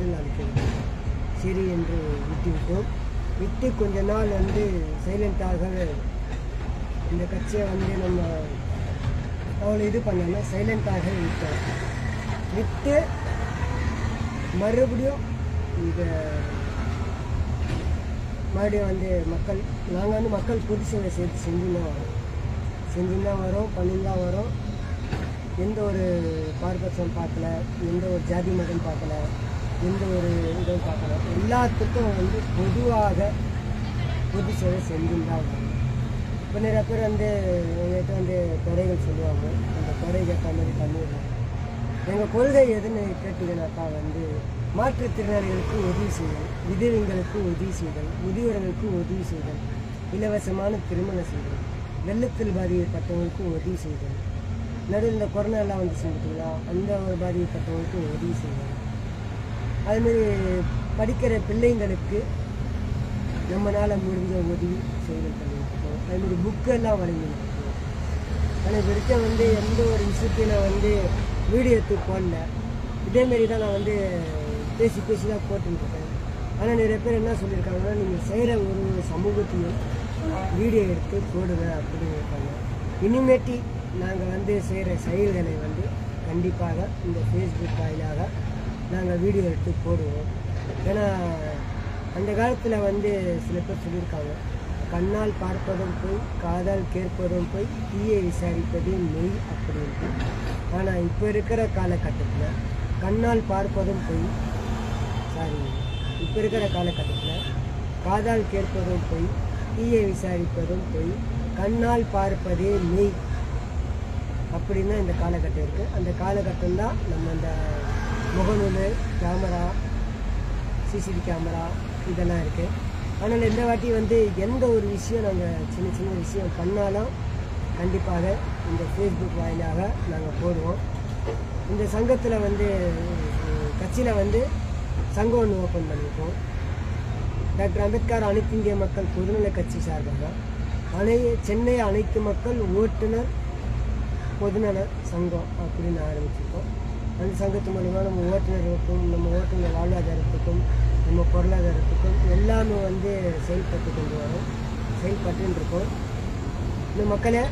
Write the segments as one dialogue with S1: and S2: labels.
S1: தேர்தல் அளிக்கிறது. சரி என்று விட்டுவிட்டோம். விட்டு கொஞ்ச நாள் சைலண்ட்டாக இந்த கட்சியை நம்ம அவ்வளோ இது பண்ணாமல் சைலண்ட்டாக விட்டோம். விட்டு மறுபடியும் மக்கள் நாங்கள் மக்கள் பொது சேவை செஞ்சுன்னு தான் வரோம் பண்ணின்னு தான் வரோம். எந்த ஒரு பாரபட்சம் பார்க்கல, எந்த ஒரு ஜாதி மதம் பார்க்கல, எந்த ஒரு இதுவும் பார்க்கல. எல்லாத்துக்கும் பொதுவாக பொது சேவை செஞ்சுன்னு தான் வரும். இப்போ நிறைய பேர் எங்கள்கிட்ட குறைகள் சொல்லுவாங்க. அந்த குறை கேட்ட மாதிரி பண்ணிடுவோம். எங்கள் கொள்கை எதுன்னு கேட்டிங்கனாக்கா மாற்றுத்திறனாளிகளுக்கு உதவி செய்தல், விதவைங்களுக்கு உதவி செய்தல், முதியோர்களுக்கு உதவி செய்தல், இலவசமான திருமணம் செய்தல், வெள்ளத்தில் பாதிக்கப்பட்டவங்களுக்கு உதவி செய்தல், நடுவில் இந்த கொரோனாலாம் செஞ்சுட்டீங்களா அந்த ஒரு பாதிக்கப்பட்டவங்களுக்கு உதவி செய்தல், அதுமாரி படிக்கிற பிள்ளைங்களுக்கு நம்மளால் முடிஞ்ச உதவி செய்தல் பண்ணியிருக்கோம். அதுமாரி புக்கெல்லாம் வழங்கியிருக்கோம். ஆனால் இது வரைக்கும் எந்த ஒரு விஷயத்தையும் வீடியோ எடுத்து போடல. இதேமாரி தான் நான் பேசி தான் போட்டுருக்கேன். ஆனால் நிறைய பேர் என்ன சொல்லியிருக்காங்கன்னா, நீங்கள் செய்கிற ஒரு சமூகத்தையும் வீடியோ எடுத்து போடுங்க அப்படின்னு இருக்காங்க. இனிமேட்டி நாங்கள் செய்கிற செயல்களை கண்டிப்பாக இந்த ஃபேஸ்புக் வாயிலாக நாங்கள் வீடியோ எடுத்து போடுவோம். ஏன்னா அந்த காலத்தில் சில பேர் சொல்லியிருக்காங்க, கண்ணால் பார்ப்பதும் போய் காதால் கேட்பதும் போய் தீயை விசாரிப்பதே மெய் அப்படின்ட்டு. ஆனால் இப்போ இருக்கிற காலகட்டத்தில் கண்ணால் பார்ப்பதும் போய் இப்போ இருக்கிற காலகட்டத்தில் காதால் கேட்பதும் போய் தீயை விசாரிப்பதும் போய் கண்ணால் பார்ப்பதே மெய் அப்படின்னு இந்த காலகட்டம் இருக்குது. அந்த காலகட்டம் தான் நம்ம இந்த முகநூல், கேமரா, சிசிடிவி கேமரா இதெல்லாம் இருக்குது. அதனால் இந்த வாட்டி எந்த ஒரு விஷயம் நாங்கள் சின்ன சின்ன விஷயம் பண்ணாலும் கண்டிப்பாக இந்த ஃபேஸ்புக் வாயிலாக நாங்கள் போடுவோம். இந்த சங்கத்தில் கட்சியில் சங்கம் ஒன்று ஓப்பன் பண்ணியிருக்கோம். டாக்டர் அம்பேத்கர் அனைத்து இந்திய மக்கள் பொதுநல கட்சி சார்பாக சென்னை அனைத்து மக்கள் ஓட்டுநர் பொதுநல சங்கம் அப்படின்னு ஆரம்பிச்சிருக்கோம். அந்த சங்கத்து மூலிமா நம்ம ஓட்டுநர்களுக்கும் நம்ம ஓட்டுநர் வாழ்வாதாரத்துக்கும் நம்ம பொருளாதாரத்துக்கும் எல்லாமே செயல்பட்டு கொண்டு வரோம், செயல்பட்டுருக்கோம். இந்த மக்களே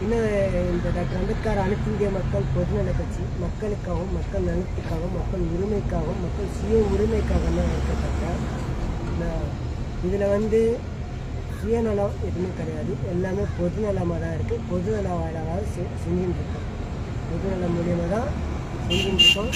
S1: இன்னும் இந்த டாக்டர் அம்பேத்கர் அனைத்து இந்திய மக்கள் பொதுநல கட்சி மக்களுக்காகவும் மக்கள் நலத்துக்காகவும் மக்கள் உரிமைக்காகவும் மக்கள் சுய உரிமைக்காகவும் தான் வைக்கப்பட்ட இதில் சுயநலம் எதுவுமே கிடையாது. எல்லாமே பொதுநலமாக தான் இருக்குது. பொதுநல வாயிலாக செஞ்சுட்டு இருக்கோம். பொதுநலம் மூலியமாக தான் செஞ்சுட்டு இருக்கோம்.